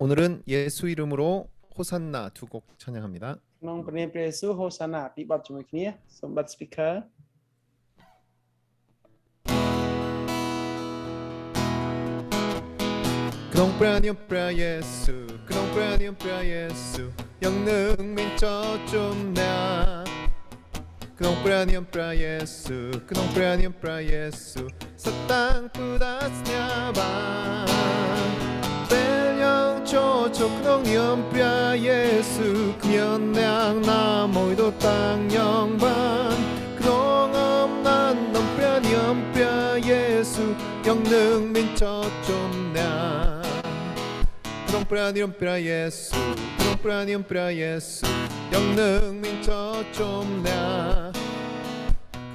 오늘은 예수 이름으로 호산나 두 곡 찬양합니다. ក្នុងព្រះនាមព្រះយេស៊ូវហូសាណាពីបទជាមួយគ្នាសូមបិទ speaker 그동프라니엄 프라예수 그동프라니엄 프라예수 영능 민초 좀나 그동프라니엄 프라예수 그동프라니엄 프라예수 사탕 뿌다스냐바 벨령 초초 그동니엄 프라예수 그면냥 나모이도 땅영반 그동엄난 넘프라니엄 프라예수 영능 민초 좀나 그동프라니엄 프라예수 그동프라니엄 프라예수 영능 민초 좀나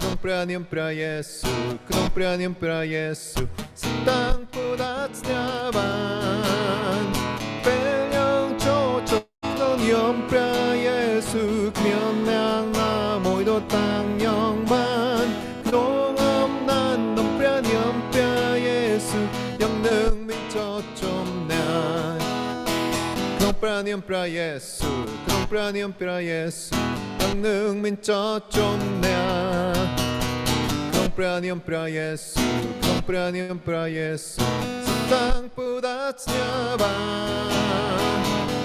그동프라니엄 프라예수 그동프라니엄 프라예수 스땅보다 스냐반 벨령 초초 그동니엄 프라예수 그면냥 나모이도 땅영반 그동엄난 넘프라니엄 프라예수 영능 민초 좀나 그동프라니엄 프라예수 그동프라니엄 프라예수 영능 민초 좀나 그동프라니엄 프라예수 그동프라니엄 프라예수 사탕보다 스냐반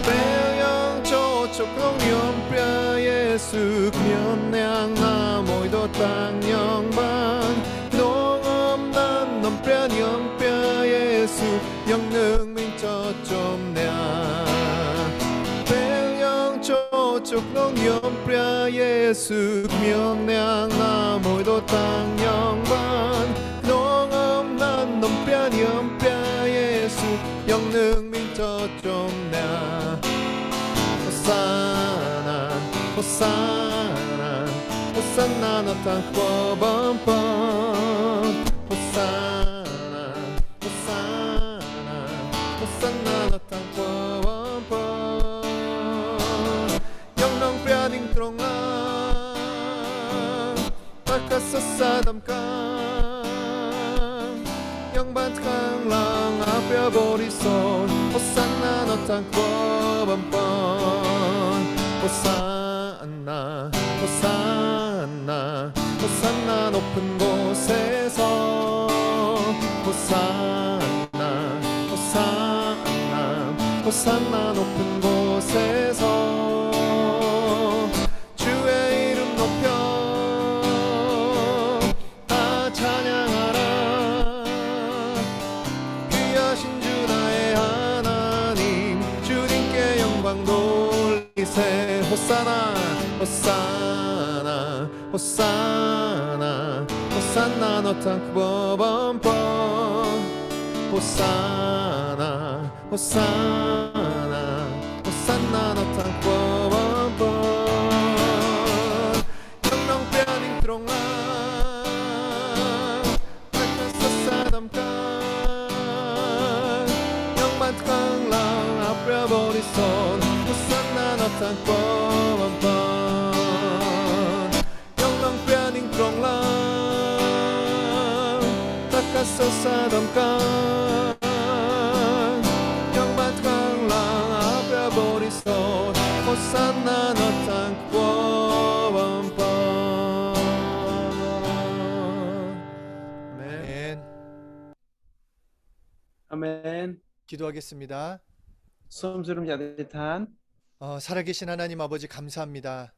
배영 초초 그동니엄 프라예수 그면냥 나모이도 땅영반 그동엄난 넘프라니엄 프라예수 영능 민초 좀나 배영 초초 그동니엄 프라예수 그면냥 나모이도 땅영반 그동엄난 넘프라니엄 프라예수 영능 민초 좀나 호산나 호산나 호산나 너탄 꼬범범 호산나 호산나 호산나 너탄 꼬범범 영능 프라닝 트롱아 바카사 사담강 영반 캉랑 앞에 보리손 호산나 너탄 꼬범범 호산나 호산나 호산나 높은 곳에서 호산나 호산나 호산나 높은 곳에서 주의 이름 높여 다 찬양하라 귀하신 주 나의 하나님 주님께 영광 돌리세 호산나 호산나 호산나 호산나 너탄 쿠버범범 호산나 호산나 호산나 너탄 쿠버범범 영능 프라닝 트롱아 바카사 사담강 영반 캉랑 앞에 보리손 호산나 너탄 쿠버범범 영능 프라닝 트롱랑 바카사 사담강 영반 캉랑 앞에 보리손 호산나 너탄 쿠버범범 아멘. 아멘 기도하겠습니다.សូមជម្រាបអធិដ្ឋាន 살아계신 하나님 아버지 감사합니다.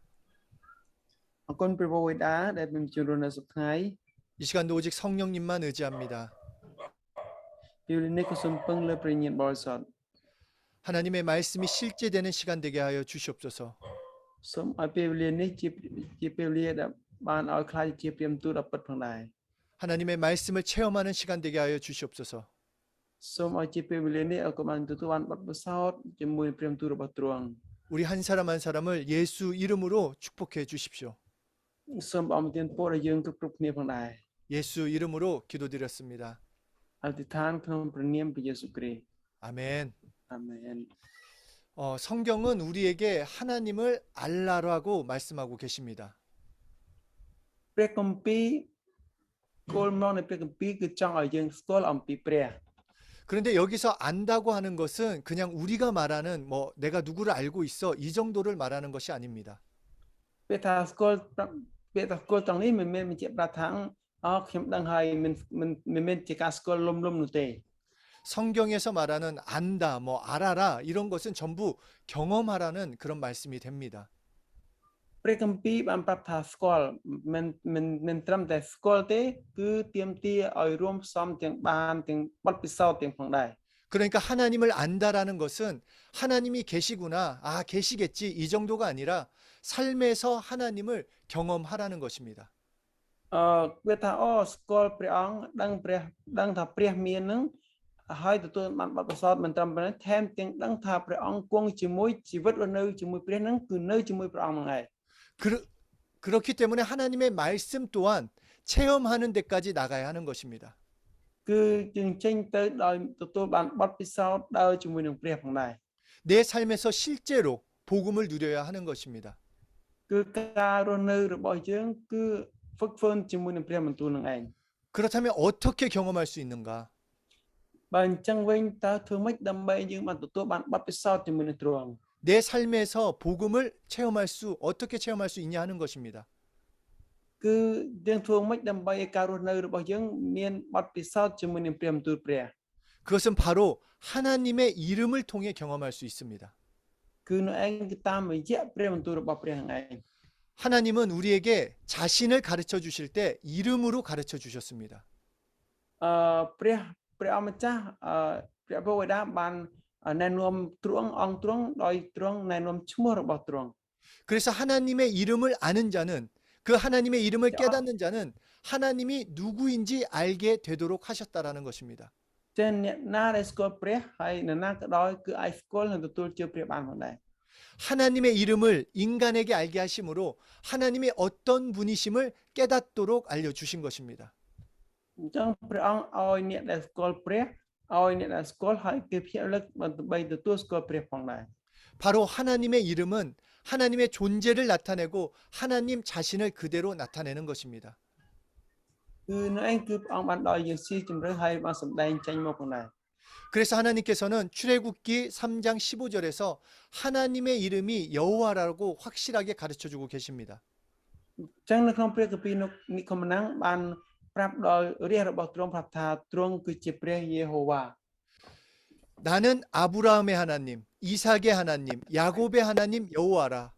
អរគុណព្រះបិតាដែលបានជួយរស់នៅសប្តាហ៍ 이 시간도 오직 성령님만 의지합니다. ពេលនេះក៏សូមពឹងលើព្រះញាណបរិសុទ្ធ 하나님의 말씀이 실제되는 시간 되게 하여 주시옵소서. សូមឲ្យពេលវេលានេះជាពេលវេលាដែលបានឲ្យខ្លាចជាព្រាមទូតដល់ពិតផងដែរ 하나님의 말씀을 체험하는 시간 되게 하여 주시옵소서. សូមឲ្យជាពេលវេលានេះឲ្យក៏បានទទួលបានបទពិសោធន៍ជាមួយព្រាមទូតរបស់ទ្រង់ 우리 한 사람 한 사람을 예수 이름으로 축복해 주십시오. សូមអរគុណពរឲ្យយើងគ្រប់គ្នាផងដែរ 예수 이름으로 기도드렸습니다. អធិដ្ឋានក្នុងព្រះនាមព្រះយេស៊ូវគ្រីស្ទ 아멘. អាមែន 성경은 우리에게 하나님을 알라라고 말씀하고 계십니다. ព្រះគម្ពីរគោលមកនៃព្រះគម្ពីរគឺចង់ឲ្យយើងស្គាល់អំពីព្រះ 그런데 여기서 안다고 하는 것은 그냥 우리가 말하는 뭐 내가 누구를 알고 있어 이 정도를 말하는 것이 아닙니다. ពាក្យថាស្គាល់ពាក្យថាស្គាល់ត្រង់នេះមិនមែនបញ្ជាក់ប្រាប់ថាខ្ញុំដឹងហើយមិនមែនជាការស្គាល់លំនោះទេ 성경에서 말하는 안다, 뭐 알아라 이런 것은 전부 경험하라는 그런 말씀이 됩니다. ព្រះគម្ពីរបានប្រាប់ថាស្គាល់មិនត្រឹមតែស្គាល់ទេគឺទាមទារឲ្យរួមផ្សំទាំងបានទាំងបទពិសោធន៍ទាំងផងដែរ 그러니까 하나님을 안다라는 것은 하나님이 계시구나, 아, 계시겠지 이 정도가 아니라 삶에서 하나님을 경험하라는 것입니다. វាថាស្គាល់ព្រះអង្គដឹងថាព្រះមាននឹងហើយទទួលបានបទពិសោធន៍មិនត្រឹមប៉ុណ្ណេះថែមទាំងដឹងថាព្រះអង្គគង់ជាមួយជីវិតរស់នៅជាមួយព្រះនឹងគឺនៅជាមួយព្រះអង្គហ្នឹងឯង 그렇기 때문에 하나님의 말씀 또한 체험하는 데까지 나가야 하는 것입니다. គឺយើងចេញទៅដោយទទួលបានបទពិសោធន៍ដើរជាមួយនឹងព្រះផងដែរ 내 삶에서 실제로 복음을 누려야 하는 것입니다. គឺការរស់នៅរបស់យើងគឺហ្វឹកហ្វឺនជាមួយនឹងព្រះបន្ទូលនឹងឯង 그렇다면 어떻게 경험할 수 있는가? បើអញ្ចឹងវិញតើធ្វើម៉េចដើម្បីយើងបានទទួលបានបទពិសោធន៍ជាមួយនឹងទ្រង់ 내 삶에서 복음을 어떻게 체험할 수 있냐 하는 것입니다. គឺយើងធ្វើម៉េចដើម្បីឲ្យការរស់នៅរបស់យើងមានបទពិសោធន៍ជាមួយនឹងព្រះបន្ទូលព្រះ 그것은 바로 하나님의 이름을 통해 경험할 수 있습니다. គឺនៅឯងគឺតាមរយៈព្រះបន្ទូលរបស់ព្រះនឹងឯង 하나님은 우리에게 자신을 가르쳐 주실 때 이름으로 가르쳐 주셨습니다. ព្រះអង្គម្ចាស់ព្រះបិតាបានណែនាំទ្រង់អង្គទ្រង់ដោយទ្រង់ណែនាំឈ្មោះរបស់ទ្រង់ 그래서 하나님의 이름을 아는 자는 그 하나님의 이름을 깨닫는 자는 하나님이 누구인지 알게 되도록 하셨다라는 것입니다. ចឹងអ្នកណាដែលស្គាល់ព្រះហើយអ្នកណាក៏ដោយគឺអាចស្គាល់និងទទួលជឿព្រះបានផងដែរ 하나님의 이름을 인간에게 알게 하심으로 하나님이 어떤 분이심을 깨닫도록 알려주신 것입니다. អញ្ចឹងព្រះអង្គឲ្យអ្នកដែលស្គាល់ព្រះឲ្យអ្នកដែលស្គាល់ហើយគេភ្ញាក់រលឹកដើម្បីទទួលស្គាល់ព្រះផងដែរ 바로 하나님의 이름은 하나님의 존재를 나타내고 하나님 자신을 그대로 나타내는 것입니다. គឺនៅឯងគឺព្រះអង្គបានដល់យើងស៊ីជម្រៅហើយបានសម្ដែងចេញមកផងដែរ 그래서 하나님께서는 출애굽기 3장 15절에서 하나님의 이름이 여호와라고 확실하게 가르쳐 주고 계십니다. អញ្ចឹងនៅក្នុងព្រះគម្ពីរនិគមណាំងបានប្រាប់ដល់រាជរបស់ទ្រង់ប្រាប់ថាទ្រង់គឺជាព្រះយេហូវ៉ា 나는 아브라함의 하나님, 이삭의 하나님, 야곱의 하나님 여호와라.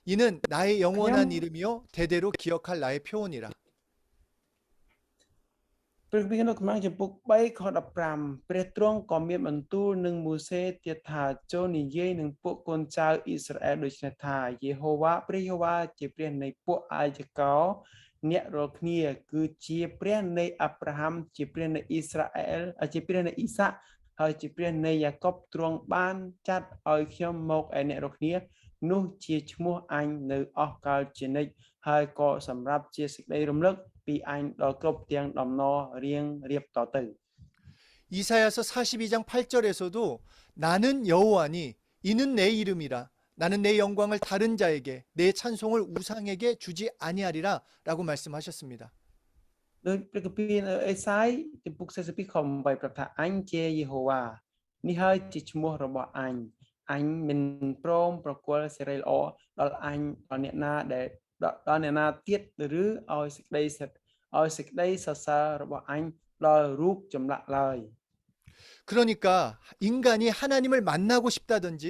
이는 나의 영원한 이름이요 대대로 기억할 나의 표언이라. ព្រះគម្ពីរនៅក្នុងចំពុក3ខ15ព្រះទ្រង់ក៏មានបន្ទូលនឹងម៉ូសេទៀតថាចូលនិយាយនឹងពួកកូនចៅអ៊ីស្រាអែលដូចនេះថាយេហូវ៉ាព្រះយេហូវ៉ាជាព្រះនៃពួកអាយកោអ្នករាល់គ្នាគឺជាព្រះនៃអាប់រ៉ាហាំជាព្រះនៃអ៊ីស្រាអែលជាព្រះនៃអ៊ីសាក់ហើយជាព្រះនៃយ៉ាកុបទ្រង់បានចាត់ឲ្យខ្ញុំមកឯអ្នករាល់គ្នានោះជាឈ្មោះអញនៅអស់កលជានិច្ចហើយក៏សម្រាប់ជាសេចក្តីរំលឹកពីអញដល់គ្រប់ទាំងដំណររៀងរៀបតទៅ 이사야서 42장 8절에서도 나는 여호와니 이는 내 이름이라 나는 내 영광을 다른 자에게 내 찬송을 우상에게 주지 아니하리라라고 말씀하셨습니다. ដោយព្រះគម្ពីរនៅអេសាយចំពុក42ខ8ប្រាប់ថាអញជាយេហូវ៉ានេះហើយជាឈ្មោះរបស់អញមិនព្រមប្រគល់សេរីល្អដល់អញដល់អ្នកណាដែលដល់អ្នកណាទៀតឬឲ្យសេចក្តីសរសើររបស់អញដល់រូបចម្លាក់ឡើយ 그러니까 인간이 하나님을 만나고 싶다든지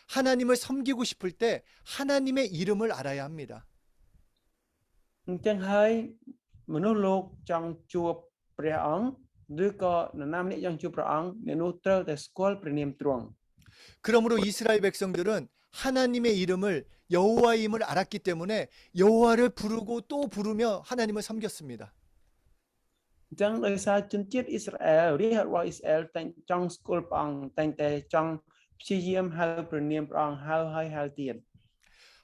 하나님을 섬기고 싶을 때 하나님의 이름을 알아야 합니다. អញ្ចឹងហើយមនុស្សលោកចង់ជួបព្រះអង្គឬក៏នរណាម្នាក់ចង់ជួបព្រះអង្គអ្នកនោះត្រូវតែស្គាល់ព្រះនាមទ្រង់ 그러므로 이스라엘 백성들은 하나님의 이름을 여호와임을 알았기 때문에 여호와를 부르고 또 부르며 하나님을 섬겼습니다. អញ្ចឹងដោយសារជនជាតិអ៊ីស្រាអែលរាជរបស់អ៊ីស្រាអែលតែងចង់ស្គាល់ព្រះអង្គតែងតែចង់ព្យាយាមហៅព្រះនាមព្រះអង្គហៅទៀត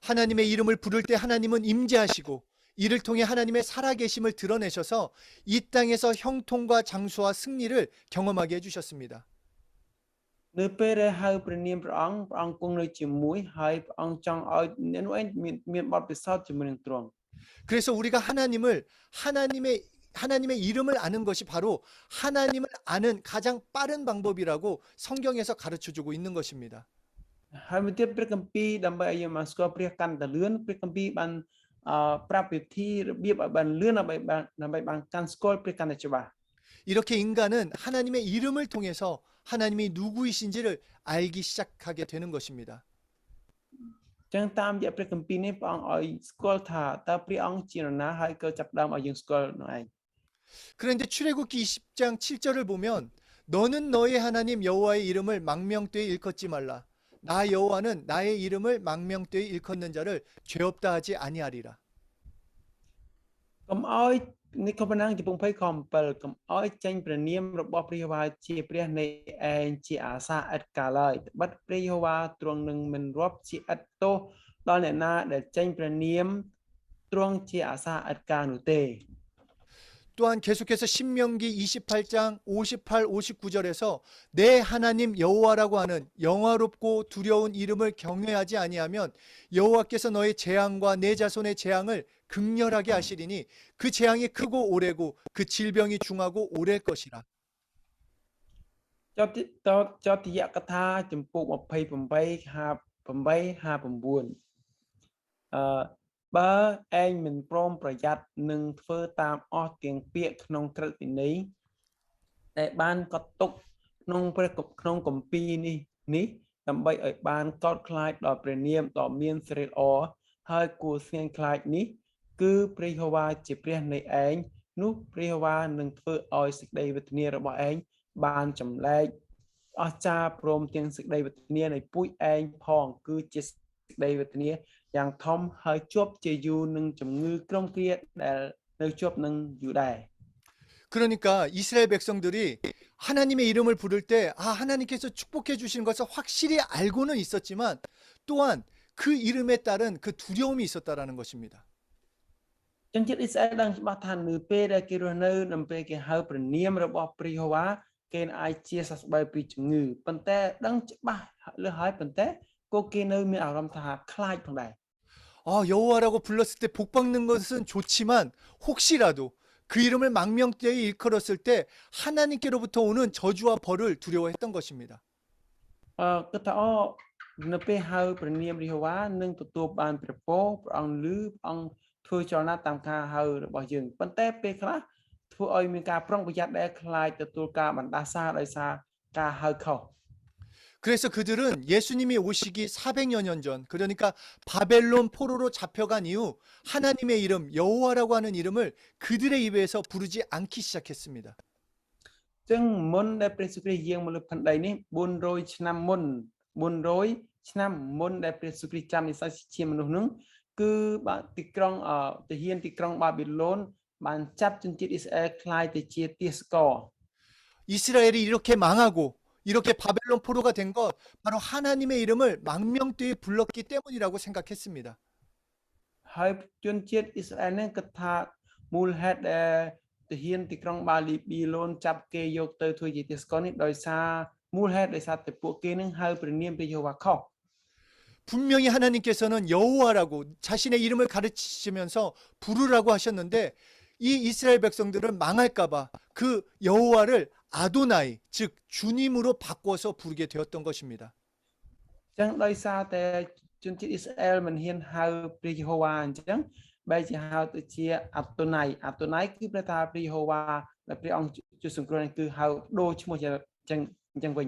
하나님의 이름을 부를 때 하나님은 임재하시고 이를 통해 하나님의 살아계심을 드러내셔서 이 땅에서 형통과 장수와 승리를 경험하게 해주셨습니다. នៅពេលដែលហៅព្រះនាមព្រះអង្គគង់នៅជាមួយហើយព្រះអង្គចង់ឲ្យអ្នកនោះឯងមានបទពិសោធន៍ជាមួយនឹងទ្រង់ 그래서 우리가 하나님의 하나님의 이름을 아는 것이 바로 하나님을 아는 가장 빠른 방법이라고 성경에서 가르쳐 주고 있는 것입니다. ហើយមួយទៀតព្រះគម្ពីរដើម្បីឲ្យយើងមកស្គាល់ព្រះកាន់តែលឿនព្រះគម្ពីរបានប្រាប់វិធីរបៀបឲ្យបានលឿនដើម្បីបានកាន់ស្គាល់ព្រះកាន់តែច្បាស់ 이렇게 인간은 하나님의 이름을 통해서 하나님이 누구이신지를 알기 시작하게 되는 것입니다. ចឹងតាមរយៈព្រះគម្ពីរនេះព្រះអង្គឲ្យស្គាល់ថាតើព្រះអង្គជានរណាហើយក៏ចាប់ផ្ដើមឲ្យយើងស្គាល់នោះឯង 그런데 출애굽기 20장 7절을 보면 너는 너의 하나님 여호와의 이름을 망명되이 일컫지 말라. 나 여호와는 나의 이름을 망명되이 일컫는 자를 죄 없다 하지 아니하리라. កុំឲ្យនេះក៏ប៉ុណ្ណឹងចំពង20ខ7កុំឲ្យចេញព្រះនាមរបស់ព្រះយេហូវ៉ាជាព្រះនៃឯងជាអាសាឥតកាលឡើយត្បិតព្រះយេហូវ៉ាទ្រង់នឹងមិនរាប់ជាឥតទោសដល់អ្នកណាដែលចេញព្រះនាមទ្រង់ជាអាសាឥតកាលនោះទេ 또한 계속해서 신명기 28장 58, 59절에서 내 하나님 여호와라고 하는 영화롭고 두려운 이름을 경외하지 아니하면 여호와께서 너의 재앙과 내 자손의 재앙을 극렬하게 하시리니 그 재앙이 크고 오래고 그 질병이 중하고 오래일 것이라. ចតយកថាចំពោះ28:59បើឯងមិនព្រមប្រយ័ត្ននឹងធ្វើតាមអស់ទាំងពាក្យក្នុងក្រឹតវិន័យដែលបានកត់ទុកក្នុងព្រះក្នុងគម្ពីរនេះដើម្បីឲ្យបានកោតខ្លាចដល់ព្រះនាមដ៏មានសិរីល្អហើយគួរស្ងៀមខ្លាចនេះគឺព្រះយេហូវ៉ាជាព្រះនៃឯងនោះព្រះយេហូវ៉ានឹងធ្វើឲ្យសេចក្តីវេទនារបស់ឯងបានចម្លែកអស្ចារ្យព្រមទាំងសេចក្តីវេទនានៃពូជឯងផងគឺជាសេចក្តីវេទនាយ៉ាងធំហើយជាប់ជាយូរនឹងជំងឺក្រុមគ្រាដែលនៅជាប់នឹងយូរដែរ 그러니까 이스라엘 백성들이 하나님의 이름을 부를 때 하나님께서 축복해 주시는 것을 확실히 알고는 있었지만 또한 그 이름에 따른 그 두려움이 있었다라는 것입니다. ចឹងជាតិអ៊ីស្រាអែលដឹងច្បាស់ថានៅពេលដែលគេរស់នៅនៅពេលគេហៅព្រះនាមរបស់ព្រះយេហូវ៉ាគេអាចជាសះស្បើយពីជំងឺប៉ុន្តែដឹងច្បាស់លើហើយប៉ុន្តែក៏គេនៅមានអារម្មណ៍ថាខ្លាចផងដែរ 여호와라고 불렀을 때 복받는 것은 좋지만 혹시라도 그 이름을 망명되이 일컬었을 때 하나님께로부터 오는 저주와 벌을 두려워했던 것입니다. គឺថានៅពេលហៅព្រះនាមព្រះយេហូវ៉ានឹងទទួលបានព្រះពរព្រះអង្គឮព្រះអង្គធ្វើចលនាតាមការហៅរបស់យើងប៉ុន្តែពេលខ្លះធ្វើឲ្យមានការប្រុងប្រយ័ត្នដែលខ្លាចទទួលការបណ្ដាសាដោយសារការហៅខុស 그래서 그들은 예수님이 오시기 400여 년 전, 그러니까 바벨론 포로로 잡혀간 이후 하나님의 이름 여호와라고 하는 이름을 그들의 입에서 부르지 않기 시작했습니다. ចឹងមុនដែលព្រះសុគ្រីស្ទយាងមកលើផែនដីនេះ400ឆ្នាំមុន400ឆ្នាំមុនដែលព្រះសុគ្រីស្ទចាំនិស័យជាមនុស្សនោះគឺបាទទីក្រុងទាហានទីក្រុងបាប៊ីឡូនបានចាប់ជនជាតិអ៊ីស្រាអែលខ្លាយទៅជាទាសករ 이스라엘이 이렇게 망하고 이렇게 바벨론 포로가 된 것 바로 하나님의 이름을 망명되이 불렀기 때문이라고 생각했습니다. ហើយជនជាតិអ៊ីស្រាអែលនេះគិតថាមូលហេតុដែលទាហានទីក្រុងបាប៊ីឡូនចាប់គេយកទៅធ្វើជាទាសករនេះដោយសារមូលហេតុដោយសារតែពួកគេនឹងហៅព្រះនាមព្រះយេហូវ៉ាខុស 분명히 하나님께서는 여호와라고 자신의 이름을 가르치시면서 부르라고 하셨는데 이 이스라엘 백성들은 망할까봐 그 여호와를 아도나이 즉 주님으로 바꿔서 부르게 되었던 것입니다. ចឹងដោយសារតែជនជាតិអ៊ីស្រាអែលមិនហ៊ានហៅព្រះយេហូវ៉ាអញ្ចឹងបែរជាហៅទៅជាអាតូណៃគឺប្រែថាព្រះយេហូវ៉ាដែលព្រះអង្គជួយសង្គ្រោះនេះគឺហៅដូរឈ្មោះចឹងវិញ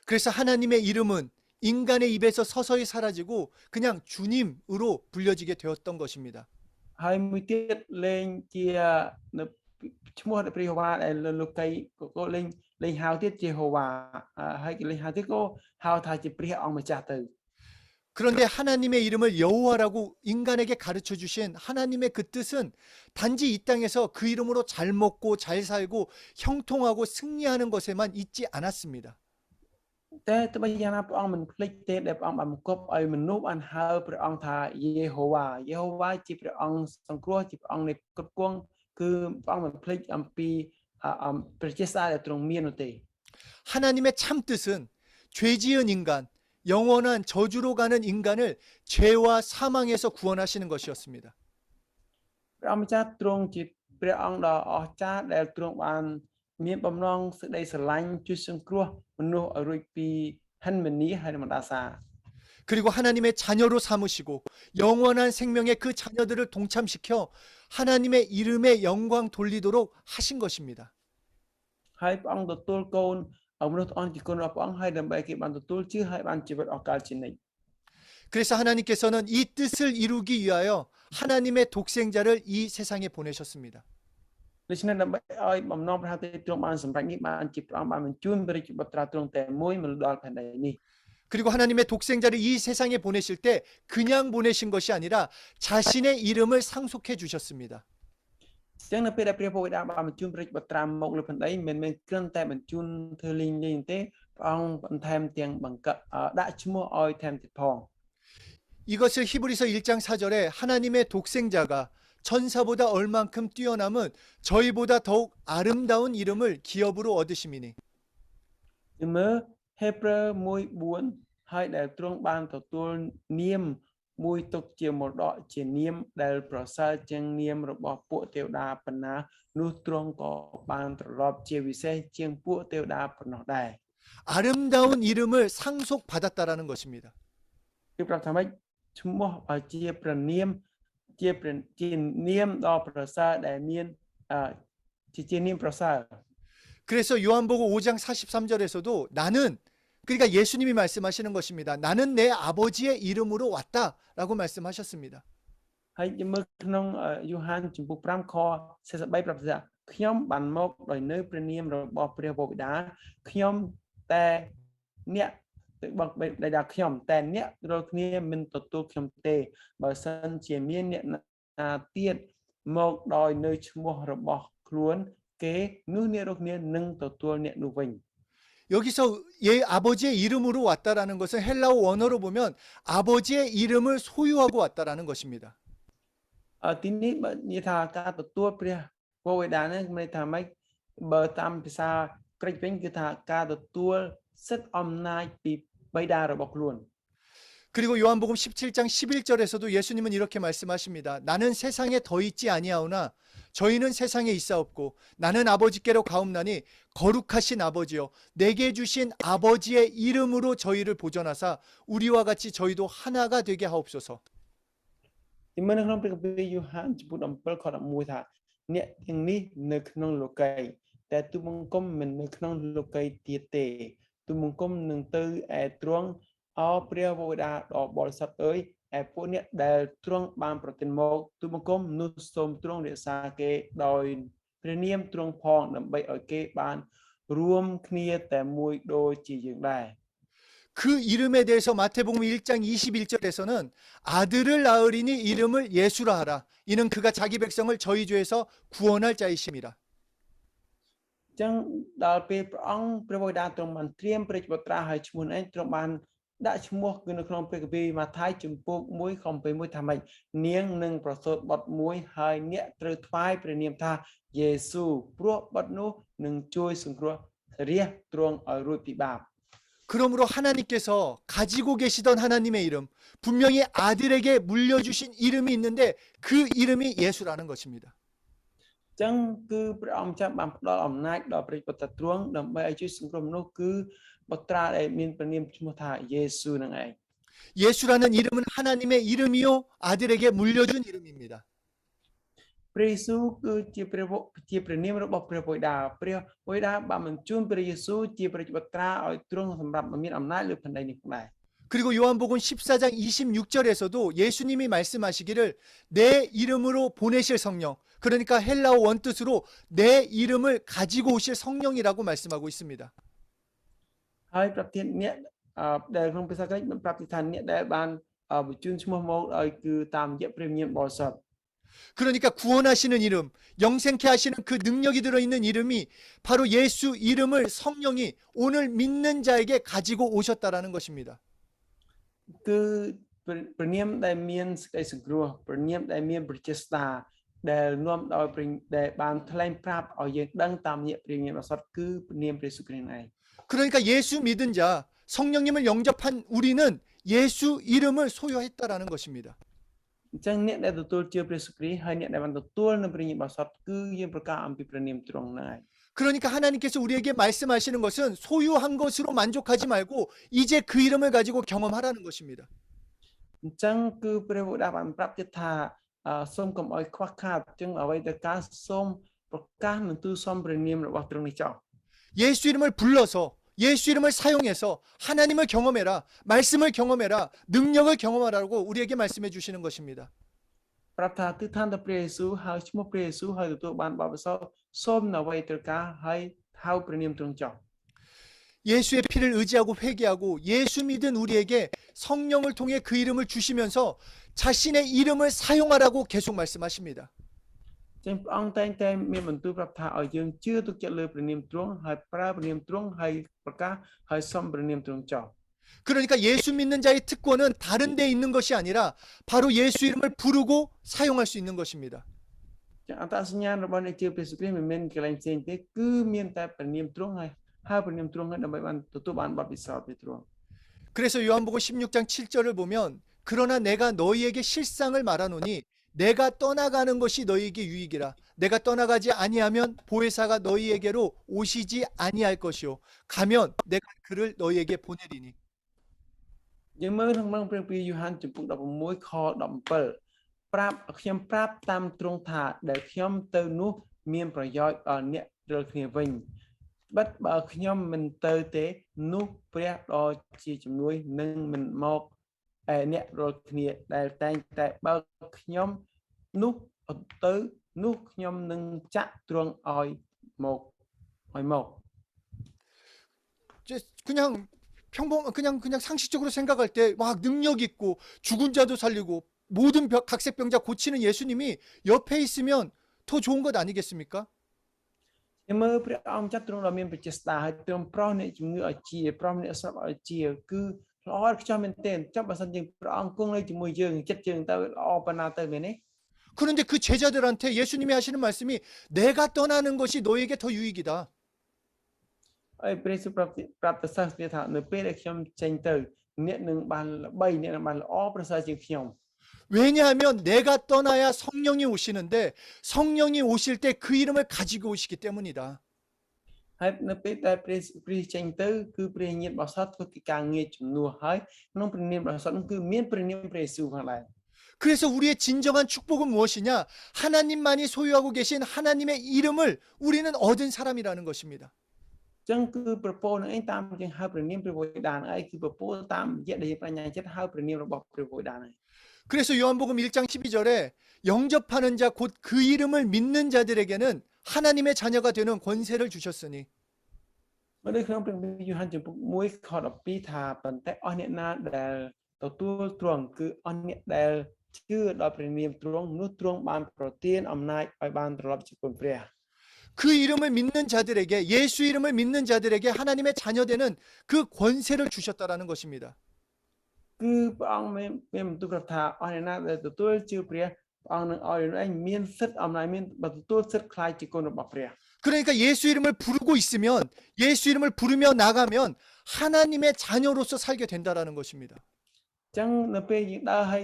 그래서 하나님의 이름은 인간의 입에서 서서히 사라지고 그냥 주님으로 불려지게 되었던 것입니다. ហើយមួយទៀតលេងជានៅឈ្មោះព្រះយេហូវ៉ាដែលលោកីក៏លេងហៅទៀតជាយេហូវ៉ាហើយគេលេងហៅទៀតក៏ហៅថាជាព្រះអង្គម្ចាស់ទៅ 그런데 하나님의 이름을 여호와라고 인간에게 가르쳐 주신 하나님의 그 뜻은 단지 이 땅에서 그 이름으로 잘 먹고 잘 살고 형통하고 승리하는 것에만 있지 않았습니다. តែទោះបីយ៉ាងណាព្រះអង្គមិនភ្លេចទេដែលព្រះអង្គបានបង្គាប់ឲ្យមនុស្សបានហៅព្រះអង្គថាយេហូវ៉ាជាព្រះអង្គសង្គ្រោះជាព្រះអង្គនៃគ្រប់គង់គឺព្រះអង្គមិនភ្លេចអំពីព្រះចេស្តាដែលទ្រង់មាននោះទេ 하나님의 참 뜻은 죄 지은 인간, 영원한 저주로 가는 인간을 죄와 사망에서 구원하시는 것이었습니다. ព្រះអង្គម្ចាស់ទ្រង់ជា ព្រះអង្គដ៏អស្ចារ្យដែលទ្រង់បានមានបំណងសេចក្តីស្រឡាញ់ជួយសង្គ្រោះមនុស្សឲ្យរួចពីហិនមនីហើយនិងបណ្ដាសា 그리고 하나님의 자녀로 삼으시고 영원한 생명의 그 자녀들을 동참시켜 하나님의 이름에 영광 돌리도록 하신 것입니다. ហើយព្រះអង្គទទួលកូនមនុស្សអស់ជាកូនរបស់ព្រះអង្គហើយដើម្បីគេបានទទួលជឿហើយបានជីវិតអស់កលជានិច្ច 그래서 하나님께서는 이 뜻을 이루기 위하여 하나님의 독생자를 이 세상에 보내셨습니다. ដូច្នេះដើម្បីឲ្យបំណងព្រះហត្ថលេខទ្រង់បានសម្រេចនេះបានជាព្រះអង្គបានបញ្ជូនព្រះរាជបុត្រាទ្រង់តែមួយមកដល់ផែនដីនេះ 그리고 하나님의 독생자를 이 세상에 보내실 때 그냥 보내신 것이 아니라 자신의 이름을 상속해 주셨습니다. អញ្ចឹងនៅពេលដែលព្រះពោធិតាបានបញ្ជូនព្រះរាជបុត្រាមកលើផែនដីមិនមែនគ្រាន់តែបញ្ជូនធ្វើលេងៗទេព្រះអង្គបន្ថែមទាំងបង្កើតដាក់ឈ្មោះឲ្យថែមទៀតផង 이것을 히브리서 1장 4절에 하나님의 독생자가 천사보다 얼만큼 뛰어남은 저희보다 더욱 아름다운 이름을 기업으로 얻으심이니 យើងមើល Hebrew 1:4 ហើយដែលទ្រង់បានទទួលនាមមួយទុកជាមរតកជានាមដែលប្រសើរជាងនាមរបស់ពួកទេវតាប៉ុណ្ណានោះទ្រង់ក៏បានត្រឡប់ជាវិសេសជាងពួកទេវតាប៉ុណ្ណោះដែរ 아름다운 이름을 상속받았다라는 것입니다. គឺប្រាប់ថាម៉េចឈ្មោះជាព្រះនាមជានាមដ៏ប្រសើរដែលមានជានាមប្រសើរ 그래서 요한복음 5장 43절에서도 나는 그러니까 예수님이 말씀하시는 것입니다. 나는 내 아버지의 이름으로 왔다라고 말씀하셨습니다. ហើយយើងមើលក្នុងយូហានជំពូក5ខ43ប្រាប់ថាខ្ញុំបានមកដោយនៅព្រះនាមរបស់ព្រះបិតាខ្ញុំតែអ្នកទៅបកដោយថាខ្ញុំតែអ្នករាល់គ្នាមិនទទួលខ្ញុំទេបើសិនជាមានអ្នកណាទៀតមកដោយនៅឈ្មោះរបស់ខ្លួនគេនោះអ្នករាល់គ្នានឹងទទួលអ្នកនោះវិញ 여기서 아버지의 이름으로 왔다라는 것은 헬라어 원어로 보면 아버지의 이름을 소유하고 왔다라는 것입니다. ទីនេះបើនិយាយថាការទទួលព្រះបិតានេះមានន័យថាម៉េចបើតាមភាសាក្រិចវិញគឺថាការទទួលសិទ្ធិអំណាចពីបិតារបស់ខ្លួន 그리고 요한복음 17장 11절에서도 예수님은 이렇게 말씀하십니다. 나는 세상에 더 있지 아니하오나 저희는 세상에 있사옵고 나는 아버지께로 가옵나니 거룩하신 아버지여 내게 주신 아버지의 이름으로 저희를 보존하사 우리와 같이 저희도 하나가 되게 하옵소서. ទីមើលនៅក្នុងព្រះគម្ពីរយូហានចំពោះ17ខ11ថាអ្នកទាំងនេះនៅក្នុងលោកីតែទូបង្គំមិននៅក្នុងលោកីទៀតទេទូបង្គំនឹងទៅឯទ្រង់អោព្រះវរតាដ៏បរិសុទ្ធអើយឯពួកអ្នកដែលទ្រង់បានប្រទានមកទូបង្គំនោះសូមទ្រង់រក្សាគេដោយព្រះនាមទ្រង់ផងដើម្បីឲ្យគេបានរួមគ្នាតែមួយដូចជាយើងដែរ 그 이름에 대해서 마태복음 1장 21절에서는 아들을 낳으리니 이름을 예수라 하라. 이는 그가 자기 백성을 저희 죄에서 구원할 자이심이라. ចឹងដល់ពេលព្រះអង្គព្រះវរតាទ្រង់បានត្រៀមព្រះបុត្រាហើយឈ្មោះឯងទ្រង់បានដាក់ឈ្មោះគឺនៅក្នុងព្រះគម្ពីរម៉ាថាយជំពូក1ខ21ថាម៉េចនាងនឹងប្រសូតបុត្រមួយហើយអ្នកត្រូវថ្វាយព្រះនាមថាយេស៊ូព្រោះបុត្រនោះនឹងជួយសង្គ្រោះរាជទ្រង់ឲ្យរួចពីបាប 그러므로 하나님께서 가지고 계시던 하나님의 이름, 분명히 아들에게 물려주신 이름이 있는데 그 이름이 예수라는 것입니다. ចឹងគឺព្រះអង្គចាំបានផ្ដល់អំណាចដល់ព្រះបុត្រទ្រង់ដើម្បីឲ្យជួយសង្គ្រោះមនុស្សគឺបុត្រាដែលមានព្រះនាមឈ្មោះថាយេស៊ូនឹងឯង 예수라는 이름은 하나님의 이름이요 아들에게 물려준 이름입니다. ព្រះយេស៊ូគឺជាព្រះនាមរបស់ព្រះបិតាព្រះបិតាបានបញ្ជូនព្រះយេស៊ូជាព្រះបុត្រាឲ្យទ្រង់សម្រាប់មានអំណាចលើផែនដីនេះផងដែរ 그리고 요한복음 14장 26절에서도 예수님이 말씀하시기를 내 이름으로 보내실 성령, 그러니까 헬라어 원뜻으로 내 이름을 가지고 오실 성령이라고 말씀하고 있습니다. ហើយប្រធានអ្នកដែលក្នុងភាសាក្រិចប្រាប់ថាអ្នកដែលបានបញ្ជូនឈ្មោះមកឲ្យគឺតាមរយៈព្រះវិញ្ញាណបរិសុទ្ធ 그러니까 구원하시는 이름, 영생케 하시는 그 능력이 들어있는 이름이 바로 예수 이름을 성령이 오늘 믿는 자에게 가지고 오셨다라는 것입니다. គឺព្រះនាមដែលមានសេចក្តីសង្គ្រោះព្រះនាមដែលមានប្រជាស្ដាដែលនាំដោយដែលបានថ្លែងប្រាប់ឲ្យយើងដឹងតាមរយៈព្រះវិញ្ញាណបរិសុទ្ធគឺព្រះនាមព្រះយេស៊ូវគ្រីស្ទឯង 그러니까 예수 믿은 자, 성령님을 영접한 우리는 예수 이름을 소유했다라는 것입니다. អញ្ចឹងអ្នកដែលទទួលជឿព្រះយេស៊ូវគ្រីស្ទហើយអ្នកដែលបានទទួលនៅព្រះញាណបរិសុទ្ធគឺយើងប្រកាសអំពីព្រះនាមទ្រង់ហ្នឹងហើយ 그러니까 하나님께서 우리에게 말씀하시는 것은 소유한 것으로 만족하지 말고 이제 그 이름을 가지고 경험하라는 것입니다. អញ្ចឹងគឺព្រះវតាបានប្រាប់ទៀតថាសូមកុំឲ្យខ្វះខាតអញ្ចឹងអ្វីដែលការសូមប្រកាសនឹងទូលសំព្រះនាមរបស់ទ្រង់នេះចោល 예수 이름을 불러서 예수 이름을 사용해서 하나님을 경험해라, 말씀을 경험해라, 능력을 경험하라고 우리에게 말씀해 주시는 것입니다. ប្រាប់ថាទិដ្ឋានទៅព្រះយេស៊ូវហើយឈ្មោះព្រះយេស៊ូវហើយទទួលបានបបិសោសូមនៅអ្វីត្រូវការហើយហៅព្រះនាមទ្រង់ចោល 예수의 피를 의지하고 회개하고 예수 믿은 우리에게 성령을 통해 그 이름을 주시면서 자신의 이름을 사용하라고 계속 말씀하십니다. ចឹងព្រះអង្គតែងតែមានបន្ទូលប្រាប់ថាឲ្យយើងជឿទុកចិត្តលើព្រះនាមទ្រង់ហើយប្រើព្រះនាមទ្រង់ហើយប្រកាសហើយសុំព្រះនាមទ្រង់ចោល 그러니까 예수 믿는 자의 특권은 다른 데 있는 것이 아니라 바로 예수 이름을 부르고 사용할 수 있는 것입니다. ចឹងអត្តសញ្ញាណរបស់អ្នកជឿព្រះយេស៊ូវគ្រីស្ទមិនមែនកន្លែងផ្សេងទេគឺមានតែព្រះនាមទ្រង់ហើយហៅព្រះនាមទ្រង់ហើយដើម្បីបានទទួលបានបទពិសោធន៍ពីទ្រង់ 그래서 요한복음 16장 7절을 보면 그러나 내가 너희에게 실상을 말하노니 내가 떠나가는 것이 너희에게 유익이라 내가 떠나가지 아니하면 보혜사가 너희에게로 오시지 아니할 것이요 가면 내가 그를 너희에게 보내리니 យើងមើលក្នុងព្រះគម្ពីរយូហានចំពុក16ខ17ប្រាប់ខ្ញុំប្រាប់តាមទ្រង់ថាដែលខ្ញុំទៅនោះមានប្រយោជន៍ដល់អ្នករាល់គ្នាវិញបិទបើខ្ញុំមិនទៅទេនោះព្រះដ៏ជាជំនួយនឹងមិនមកអ្នករាល់គ្នាដែលតែងតែបើខ្ញុំនោះទៅនោះខ្ញុំនឹងចាក់ទ្រង់ឲ្យមកឲ្យមក 그냥 그냥 상식적으로 생각할 때 막 능력 있고 죽은 자도 살리고 모든 각색병자 고치는 예수님이 옆에 있으면 더 좋은 것 아니겠습니까? ខ្ញុំមើលព្រះអង្គចាត់ទ្រង់ដ៏មានព្រះចេស្តាហើយទ្រង់ប្រោសអ្នកជំងឺឲ្យជាប្រោសអ្នកស្លាប់ឲ្យជាគឺល្អខ្ចោះមែនទែនចាំបើសិនជាព្រះអង្គគង់នៅជាមួយយើងចិត្តយើងទៅល្អប៉ុណ្ណាទៅមែនទេ 그런데 그 제자들한테 예수님이 하시는 말씀이 내가 떠나는 것이 너에게 더 유익이다. ហើយព្រះយេស៊ូវប្រាប់ទៅសិស្សគ្នាថានៅពេលដែលខ្ញុំចេញទៅអ្នកនឹងបានល្បីអ្នកនឹងបានល្អប្រសើរជាងខ្ញុំ 왜냐하면 내가 떠나야 성령이 오시는데 성령이 오실 때 그 이름을 가지고 오시기 때문이다. ហើយនៅពេលដែលព្រះចេញទៅគឺព្រះញាណបរិសុទ្ធធ្វើកិច្ចការងារជំនួសហើយក្នុងព្រះនាមបរិសុទ្ធនោះគឺមានព្រះនាមព្រះយេស៊ូវផងដែរ 그래서 우리의 진정한 축복은 무엇이냐? 하나님만이 소유하고 계신 하나님의 이름을 우리는 얻은 사람이라는 것입니다. ចឹងគឺប្រពោលនឹងឯងតាមយើងហៅព្រះនាមព្រះវេដានឯងគឺប្រពោលតាមរយៈដែលប្រាជ្ញាចិត្តហៅព្រះនាមរបស់ព្រះវេដានឯង 그래서 요한복음 1장 12절에 영접하는 자 곧 그 이름을 믿는 자들에게는 하나님의 자녀가 되는 권세를 주셨으니 មកនៅក្នុងព្រះគម្ពីរយូហានចំពុក1ខ12ថាប៉ុន្តែអស់អ្នកណាដែលទទួលទ្រង់គឺអស់អ្នកដែលជឿដល់ព្រះនាមទ្រង់នោះទ្រង់បានប្រទានអំណាចឲ្យបានត្រឡប់ជាគុណព្រះ 그 이름을 믿는 자들에게 예수 이름을 믿는 자들에게 하나님의 자녀 되는 그 권세를 주셨다라는 것입니다. គឺព្រះអង្គមានបន្ទូលប្រាប់ថាអស់អ្នកណាដែលទទួលជឿព្រះព្រះអង្គនឹងឲ្យឯងមានសិទ្ធិអំណាចមានទទួលសិទ្ធិខ្លាយជាគុណរបស់ព្រះ 그러니까 예수 이름을 부르고 있으면 예수 이름을 부르며 나가면 하나님의 자녀로서 살게 된다라는 것입니다. ចឹងនៅពេលយើងដើរឲ្យ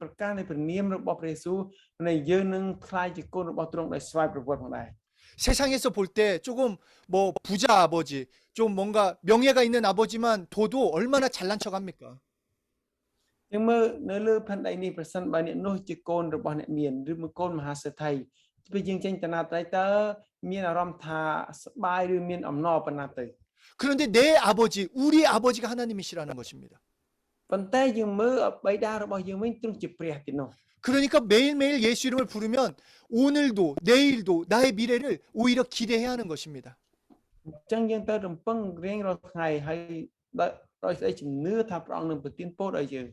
ប្រកាសនៃព្រះនាមរបស់ព្រះយេស៊ូវនៃយើងនឹងខ្លាយជាគុណរបស់ទ្រង់ដោយស្វ័យប្រវត្តិផងដែរ 세상에서 볼 때 조금 뭐 부자 아버지, 좀 뭔가 명예가 있는 아버지만 둬도 얼마나 잘난 척합니까? យើងមើលនៅលើផែនដីនេះប្រសិនបើអ្នកនោះជាកូនរបស់អ្នកមានឬមួយកូនមហាសេដ្ឋីពេលយើងចេញទៅណាទៅតើមានអារម្មណ៍ថាសប្បាយឬមានអំណរប៉ុណ្ណាទៅ 그런데 내 아버지, 우리 아버지가 하나님이시라는 것입니다. ប៉ុន្តែយើងមើលបិតារបស់យើងវិញទ្រង់ជាព្រះទីនោះ 그러니까 매일매일 예수 이름을 부르면 오늘도 내일도 나의 미래를 오히려 기대해야 하는 것입니다. អញ្ចឹងយើងទៅរំពឹងរៀងរាល់ថ្ងៃហើយដោយស្អីជំនឿថាព្រះអង្គនឹងប្រទានពរដល់យើង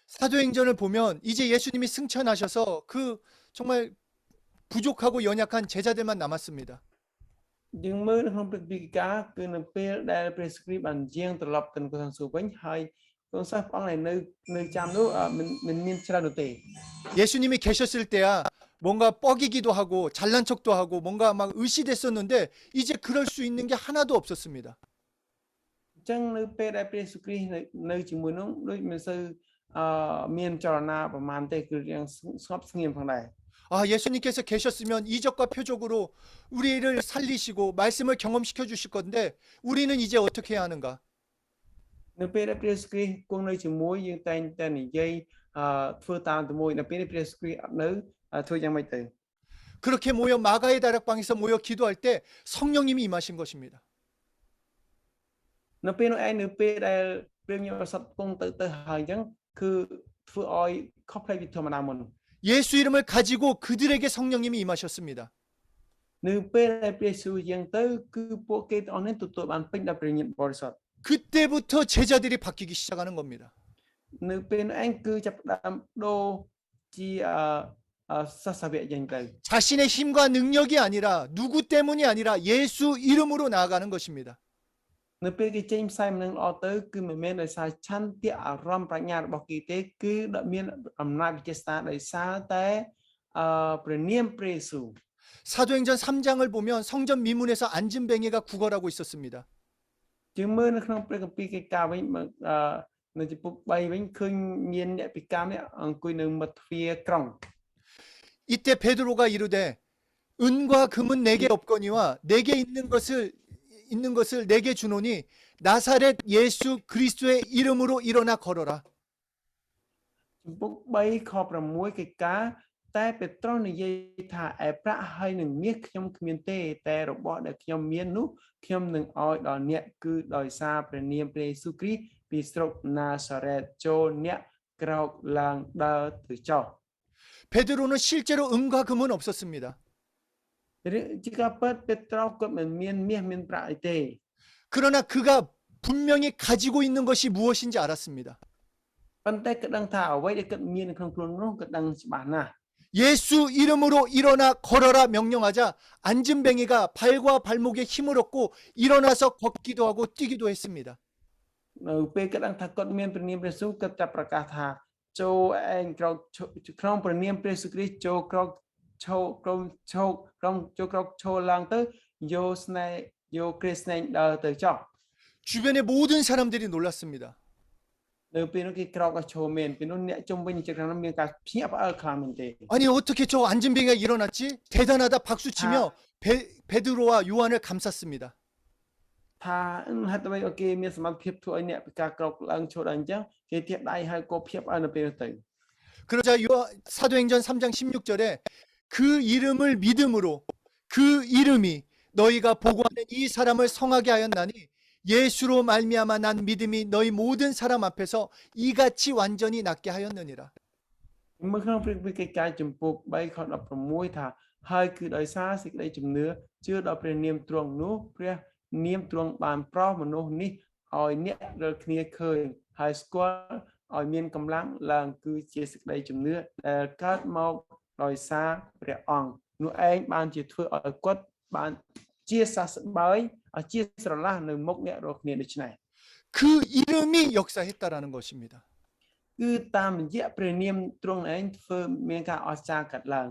사도행전을 보면 이제 예수님이 승천하셔서 그 정말 부족하고 연약한 제자들만 남았습니다. យើងមើលនៅក្នុងព្រះគម្ពីរកាគឺនៅពេលដែលព្រះយេស៊ូវគ្រីស្ទបានយាងត្រឡប់ទៅក្នុងសួគ៌វិញហើយកូនសិស្សព្រះអង្គនៅចាំនោះមិនមានច្រើននោះទេ 예수님이 계셨을 때야 뭔가 뻐기기도 하고 잘난 척도 하고 뭔가 막 의시됐었는데 이제 그럴 수 있는 게 하나도 없었습니다. អញ្ចឹងនៅពេលដែលព្រះយេស៊ូវគ្រីស្ទនៅជាមួយនោះដូចមិនសូវ មានចលនាប្រមាណទេគឺរៀងស្ងប់ស្ងៀមផងដែរ 아, 예수님께서 계셨으면 이적과 표적으로 우리를 살리시고 말씀을 경험시켜 주실 건데 우리는 이제 어떻게 해야 하는가? នៅពេលដែលព្រះយេស៊ូវគ្រីស្ទគង់នៅជាមួយយើងតែងតែនិយាយធ្វើតាមទៅមួយនៅពេលដែលព្រះយេស៊ូវគ្រីស្ទអត់នៅធ្វើយ៉ាងម៉េចទៅ 그렇게 모여 마가의 다락방에서 모여 기도할 때 성령님이 임하신 것입니다. នៅពេលនោះឯងនៅពេលដែលព្រះញ៉ាំសត្វគង់ទៅហើយអញ្ចឹងគឺធ្វើឲ្យខុសផ្លេចពីធម្មតាមុន 예수 이름을 가지고 그들에게 성령님이 임하셨습니다. នៅពេលដែលព្រះយេស៊ូវយាងទៅគឺពួកគេទាំងអស់នេះទទួលបានពេញដោយព្រះញ៉ាំបរិសុទ្ធ 그때부터 제자들이 바뀌기 시작하는 겁니다. នៅពេលនោះឯងគឺចាប់ផ្ដើមដូរជាសាសវៈយ៉ាងទៅ 자신의 힘과 능력이 아니라 누구 때문이 아니라 예수 이름으로 나아가는 것입니다. នៅពេលគេចេញផ្សាយដំណឹងល្អទៅគឺមិនមែនដោយសារឆន្ទៈអារម្មណ៍ប្រាជ្ញារបស់គេទេគឺដែលមានអំណាចវិទ្យាសាស្ត្រដោយសារតែព្រះនាមព្រះយេស៊ូវ 사도행전 3장을 보면 성전 미문에서 안진뱅이가 구걸하고 있었습니다. ជាងមើលនៅក្នុងព្រះគម្ពីរកិច្ចការវិញនៅចំពុក3វិញឃើញមានអ្នកពិការនេះអង្គុយនៅមាត់ទ្វារក្រុង 이때 베드로가 이르되 은과 금은 내게 없거니와 내게 있는 것을 내게 주노니 나사렛 예수 그리스도의 이름으로 일어나 걸어라. ចំពុក3ខ6កិច្ចការតែពេត្រុសនិយាយថាឯប្រាក់ហើយនឹងមាសខ្ញុំគ្មានទេតែរបស់ដែលខ្ញុំមាននោះខ្ញុំនឹងឲ្យដល់អ្នកគឺដោយសារព្រះនាមព្រះយេស៊ូវគ្រីស្ទពីស្រុកណាសារ៉េតចូលអ្នកក្រោកឡើងដើរទៅចុះ 베드로는 실제로 은과 금은 없었습니다. ជាការពិតពេត្រុសគាត់មិនមានមាសមានប្រាក់អីទេ 그러나 그가 분명히 가지고 있는 것이 무엇인지 알았습니다. ប៉ុន្តែគាត់ដឹងថាអ្វីដែលគាត់មាននៅក្នុងខ្លួននោះគាត់ដឹងច្បាស់ណាស់ 예수 이름으로 일어나 걸어라 명령하자 안진뱅이가 발과 발목에 힘을 얻고 일어나서 걷기도 하고 뛰기도 했습니다. នៅពេលគាត់ដឹងថាគាត់មានព្រះនាមព្រះយេស៊ូវគាត់តែប្រកាសថាចូលឯងក្រោកក្នុងព្រះនាមព្រះយេស៊ូវគ្រីស្ទចូលក្រោកឈោក្រុមឈោក្រុមចូលក្រោកឈរឡើងទៅយកស្នេហ៍យកគ្រីស្ទស្នេហ៍ដើរទៅចុះ 주변의 모든 사람들이 놀랐습니다. នៅពេលនោះគេក្រោកឈរមែនពេលនោះអ្នកជុំវិញជិតខាងនោះមានការភ្ញាក់ផ្អើលខ្លាំងមែនទេ 아니 어떻게 저 안진뱅이가 일어났지? 대단하다 박수치며 베드로와 요한을 감쌌습니다. ថាហេតុអ្វីឲ្យគេមានសមត្ថភាពធ្វើឲ្យអ្នកពិការក្រោកឡើងឈរដល់អញ្ចឹងគេទាក់ដៃហើយក៏ភ្ញាក់ផ្អើលនៅពេលនោះទៅ 그러자 사도행전 3장 16절에 그 이름을 믿음으로 그 이름이 너희가 보고하는 이 사람을 성하게 하였나니 예수로 말미암아 난 믿음이 너희 모든 사람 앞에서 이같이 완전히 낫게 하였느니라. មើលក្នុងព្រះគម្ពីរកិច្ចការចំពុក3ខ16ថាហើយគឺដោយសារសេចក្តីជំនឿជឿដល់ព្រះនាមទ្រង់នោះព្រះនាមទ្រង់បានប្រោសមនុស្សនេះឲ្យអ្នករាល់គ្នាឃើញហើយស្គាល់ឲ្យមានកម្លាំងឡើងគឺជាសេចក្តីជំនឿដែលកើតមកដោយសារព្រះអង្គនោះឯងបានជាធ្វើឲ្យគាត់បានជាសះស្បើយជាស្រឡះនៅមុខអ្នករាល់គ្នាដូច្នេះ 그 이름이 역사했다라는 것입니다. គឺតាមរយៈព្រះនាមទ្រង់ឯងធ្វើមានការអស្ចារ្យកើតឡើង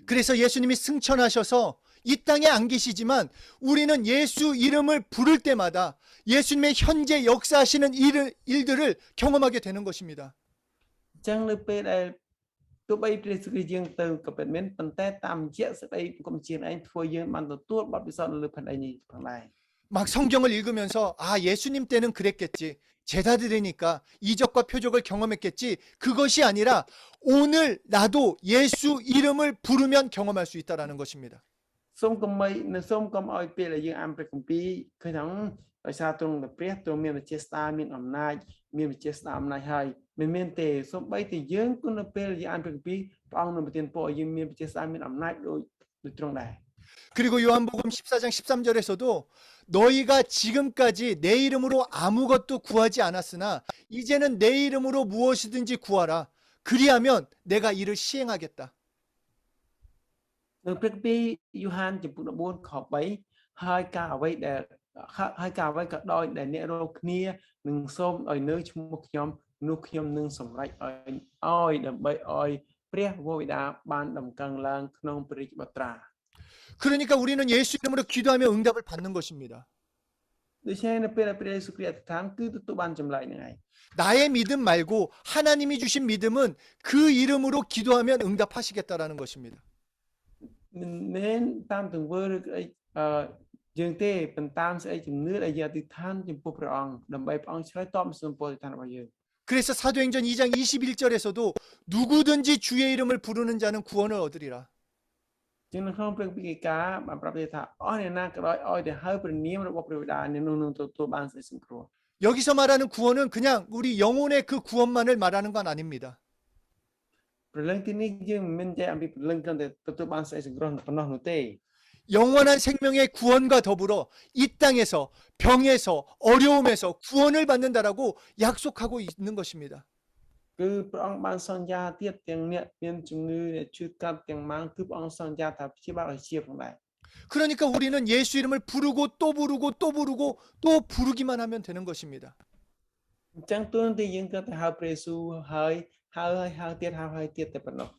그래서 예수님이 승천하셔서 이 땅에 안 계시지만 우리는 예수 이름을 부를 때마다 예수님의 현재 역사하시는 일들을 경험하게 되는 것입니다. អញ្ចឹងនៅពេលដែលទោះបីព្រះយេស៊ូវគ្រីស្ទយើងទៅក៏ពិតមែនប៉ុន្តែតាមរយៈសេចក្តីគុំជាឯងធ្វើយើងបានទទួលបទពិសោធន៍នៅលើផែនដីនេះផងដែរ 막 성경을 읽으면서 아 예수님 때는 그랬겠지. 제자들이니까 이적과 표적을 경험했겠지. 그것이 아니라 오늘 나도 예수 이름을 부르면 경험할 수 있다라는 것입니다. សូមកុំឲ្យពេលដែលយើងអានព្រះគម្ពីរឃើញថាដោយសារទ្រង់ព្រះទ្រង់មានវិជ្ជាស្តារមានអំណាចមានវិជ្ជាស្តារអំណាចហើយមិនមែនទេសូម្បីតែយើងក៏នៅពេលយើងអានព្រះគម្ពីរព្រះអង្គនឹងប្រទានពរឲ្យយើងមានវិជ្ជាស្តារមានអំណាចដូចទ្រង់ដែរ 그리고 요한복음 14장 13절에서도 너희가 지금까지 내 이름으로 아무것도 구하지 않았으나 이제는 내 이름으로 무엇이든지 구하라. 그리하면 내가 이를 시행하겠다. នៅព្រះគម្ពីរយូហានចំពុក14ខ3ហើយការអ្វីក៏ដោយដែលអ្នករាល់គ្នានឹងសូមឲ្យនៅឈ្មោះខ្ញុំនោះខ្ញុំនឹងសម្រេចឲ្យដើម្បីឲ្យព្រះវរបិតាបានដំកើងឡើងក្នុងព្រះរាជបុត្រា 그러니까 우리는 예수 이름으로 기도하며 응답을 받는 것입니다. ដូច្នេះនៅពេលដែលព្រះយេស៊ូវគ្រីស្ទអធិដ្ឋានគឺទទួលបានចម្លើយហ្នឹងឯង 나의 믿음 말고 하나님이 주신 믿음은 그 이름으로 기도하면 응답하시겠다라는 것입니다. មិនមែនតាមទង្វើឬអីយើងទេប៉ុន្តែតាមសេចក្តីជំនឿដែលយើងអធិដ្ឋានចំពោះព្រះអង្គដើម្បីព្រះអង្គឆ្លើយតបសំណពរអធិដ្ឋានរបស់យើង 그래서 사도행전 2장 21절에서도 누구든지 주의 이름을 부르는 자는 구원을 얻으리라. ជាងនៅក្នុងព្រះគម្ពីរការបានប្រាប់យើងថាអស់អ្នកណាក៏ដោយឲ្យតែហៅព្រះនាមរបស់ព្រះបិតាអ្នកនោះនឹងទទួលបានសេចក្តីសង្គ្រោះ 여기서 말하는 구원은 그냥 우리 영혼의 그 구원만을 말하는 건 아닙니다. ព្រលឹងទីនេះយើងមិនមែនតែអំពីព្រលឹងគ្រាន់តែទទួលបានសេចក្តីសង្គ្រោះប៉ុណ្ណោះនោះទេ 영원한 생명의 구원과 더불어 이 땅에서 병에서 어려움에서 구원을 받는다라고 약속하고 있는 것입니다. គឺព្រះអង្គបានសន្យាទៀតទាំងអ្នកមានជំងឺអ្នកឈឺកាត់ទាំងម៉ាងគឺព្រះអង្គសន្យាថាព្យាបាលឲ្យជាផងដែរ 그러니까 우리는 예수 이름을 부르고 또 부르고 또 부르고 또 부르기만 하면 되는 것입니다. អញ្ចឹងទូនទីយើងគាត់ទៅហៅព្រះយេស៊ូវហៅទៀតតែប៉ុណ្ណោះ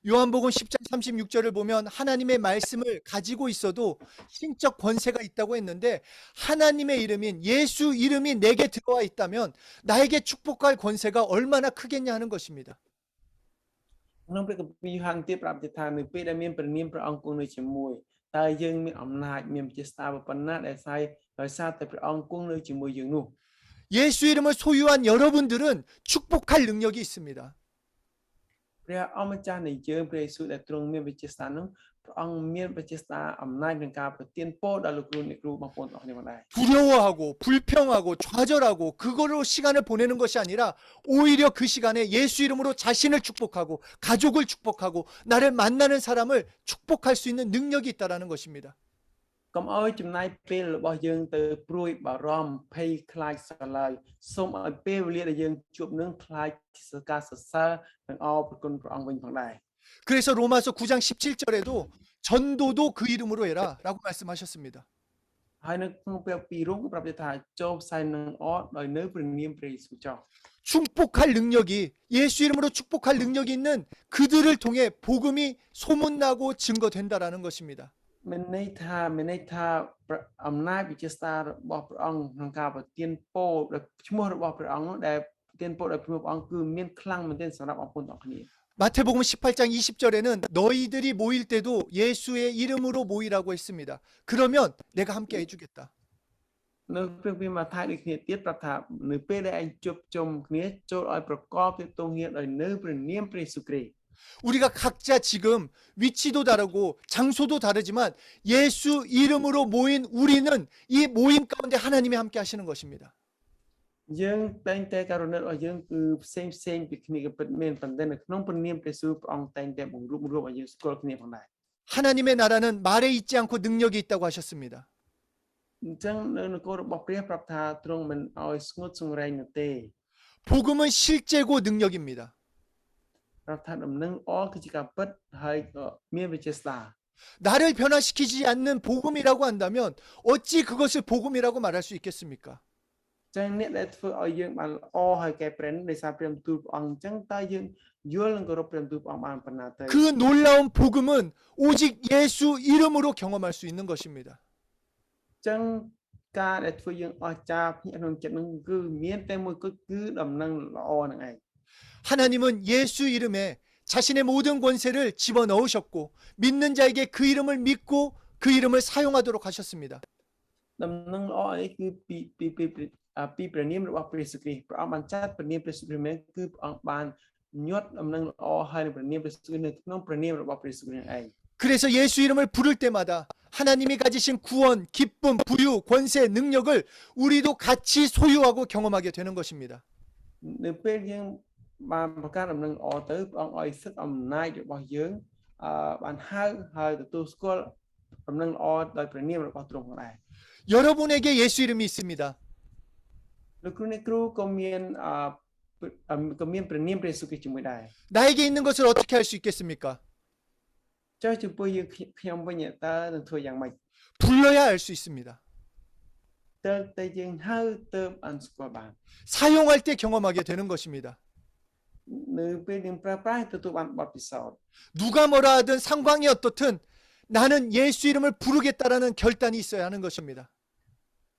요한복음 10장 36절을 보면 하나님의 말씀을 가지고 있어도 신적 권세가 있다고 했는데 하나님의 이름인 예수 이름이 내게 들어와 있다면 나에게 축복할 권세가 얼마나 크겠냐 하는 것입니다. ក្នុងព្រះគម្ពីរយូហានទៀតប្រាប់ទៀតថានៅពេលដែលមានព្រះនាមព្រះអង្គគង់នៅជាមួយតើយើងមានអំណាចមានជាស្ដារប៉ុណ្ណាដែលដោយសារតែព្រះអង្គគង់នៅជាមួយយើងនោះ 예수 이름을 소유한 여러분들은 축복할 능력이 있습니다. ព្រះអង្គម្ចាស់នៃយើងព្រះយេស៊ូវដែលទ្រង់មានវិជាស្ដារនោះព្រះអង្គមានវិជាស្ដារអំណាចក្នុងការប្រទានពរដល់លោកគ្រូអ្នកគ្រូបងប្អូនទាំងអស់គ្នាផងដែរ 두려워하고 불평하고 좌절하고 그거로 시간을 보내는 것이 아니라 오히려 그 시간에 예수 이름으로 자신을 축복하고 가족을 축복하고 나를 만나는 사람을 축복할 수 있는 능력이 있다라는 것입니다. កុំឲ្យចំណាយពេលរបស់យើងទៅព្រួយបារម្ភភ័យខ្លាចស្រឡាយសូមឲ្យពេលវេលាដែលយើងជួបនឹងខ្លាចការសរសើរនិងអរព្រគុណព្រះអង្គវិញផងដែរ 그래서 로마서 9장 17절에도 전도도 그 이름으로 해라라고 말씀하셨습니다. ហើយនៅក្នុងព្រះពីររងក៏ប្រាប់ទៀតថាចូលផ្សាយនឹងអរដោយនៅព្រះនាមព្រះយេស៊ូវចុះ 축복할 능력이 예수 이름으로 축복할 능력이 있는 그들을 통해 복음이 소문나고 증거된다라는 것입니다. មានន័យថាអំណាចវិជាស្ដាររបស់ព្រះអង្គក្នុងការប្រទានពរដោយឈ្មោះរបស់ព្រះអង្គនោះដែលប្រទានពរដោយឈ្មោះព្រះអង្គគឺមានខ្លាំងមែនទែនសម្រាប់បងប្អូនទាំងអស់គ្នា 마태복음 18장 20절에는 너희들이 모일 때도 예수의 이름으로 모이라고 했습니다. 그러면 내가 함께 해주겠다. នៅព្រះវិមាថាដូចគ្នាទៀតប្រាប់ថានៅពេលដែលឯងជួបជុំគ្នាចូលឲ្យប្រកបទៅទងគ្នាដោយនៅព្រះនាមព្រះយេស៊ូវគ្រីស្ទ 우리가 각자 지금 위치도 다르고 장소도 다르지만 예수 이름으로 모인 우리는 이 모임 가운데 하나님이 함께 하시는 것입니다. យើងតែងតែករណីរបស់យើងគឺផ្សេងពីគ្នាក៏ពិតមែនប៉ុន្តែនៅក្នុងព្រះនាមព្រះយេស៊ូវព្រះអង្គតែងតែបង្រួបឲ្យយើងស្គាល់គ្នាផងដែរ 하나님의 나라는 말에 있지 않고 능력이 있다고 하셨습니다. អញ្ចឹងនៅនគររបស់ព្រះប្រាប់ថាទ្រង់មិនឲ្យស្ងួតសង្រែងនោះទេ 복음은 실제고 능력입니다. ប្រាប់ថាដំណឹងអរគឺជាការពិតហើយក៏មានវិជាស្ដារ 나를 변화시키지 않는 복음이라고 한다면 어찌 그것을 복음이라고 말할 수 있겠습니까? ចឹងអ្នកដែលធ្វើឲ្យយើងបានល្អហើយកែប្រែដោយសារព្រះបន្ទូលព្រះអង្គអញ្ចឹងតើយើងយល់និងគោរពព្រះបន្ទូលព្រះអង្គបានប៉ុណ្ណាទៅ 그 놀라운 복음은 오직 예수 이름으로 경험할 수 있는 것입니다. ចឹងការដែលធ្វើយើងអស្ចារ្យភ្ញាក់ក្នុងចិត្តនឹងគឺមានតែមួយគត់គឺដំណឹងល្អនឹងឯង 하나님은 예수 이름에 자신의 모든 권세를 집어넣으셨고 믿는 자에게 그 이름을 믿고 그 이름을 사용하도록 하셨습니다. ដំណឹងល្អនេះគឺពីព្រះនាមរបស់ព្រះយេស៊ូវគ្រីស្ទព្រះអង្គបានចាត់ព្រះនាមព្រះយេស៊ូវគ្រីស្ទមែនគឺព្រះអង្គបានញាត់ដំណឹងល្អហើយនៅព្រះនាមព្រះយេស៊ូវគ្រីស្ទនៅក្នុងព្រះនាមរបស់ព្រះយេស៊ូវគ្រីស្ទឯង 그래서 예수 이름을 부를 때마다 하나님이 가지신 구원, 기쁨, 부유, 권세, 능력을 우리도 같이 소유하고 경험하게 되는 것입니다. នៅពេលយើងបានប្រកាសដំណឹងល្អទៅព្រះអង្គឲ្យសិទ្ធិអំណាចរបស់យើងបានហៅហើយទទួលស្គាល់ដំណឹងល្អដោយព្រះនាមរបស់ទ្រង់ផងដែរ 여러분에게 예수 이름이 있습니다. លោកគ្រូអ្នកគ្រូក៏មានព្រះនាមព្រះយេស៊ូវគ្រីស្ទជាមួយដែរ 나에게 있는 것을 어떻게 할 수 있겠습니까? ចុះចំពោះយើងខ្ញុំវិញតើនឹងធ្វើយ៉ាងម៉េច 불러야 알 수 있습니다. តើតែយើងហៅទៅបានស្គាល់បាន 사용할 때 경험하게 되는 것입니다. នៅពេលយើងប្រើប្រាស់ទទួលបានបទពិសោធន៍ 누가 뭐라 하든 상황이 어떻든 나는 예수 이름을 부르겠다라는 결단이 있어야 하는 것입니다.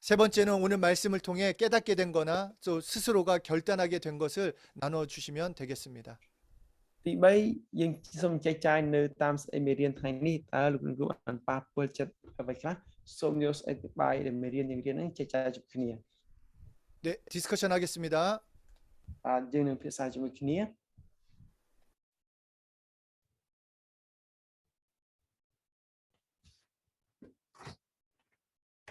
세 번째는 오늘 말씀을 통해 깨닫게 된 거나 또 스스로가 결단하게 된 것을 나눠 주시면 되겠습니다. ទី3យើងសូមចែកចាយនៅតាមស្អីមេរៀនថ្ងៃនេះតើលោកគ្រូបានប៉ះពាល់ចិត្តអ្វីខ្លះសូមយកស្អីពីបាយដែលមេរៀនយើងរៀនហ្នឹងចែកចាយជាមួយគ្នា 네, 디스커션 하겠습니다. បាទយើងនឹងពិភាក្សាជាមួយគ្នា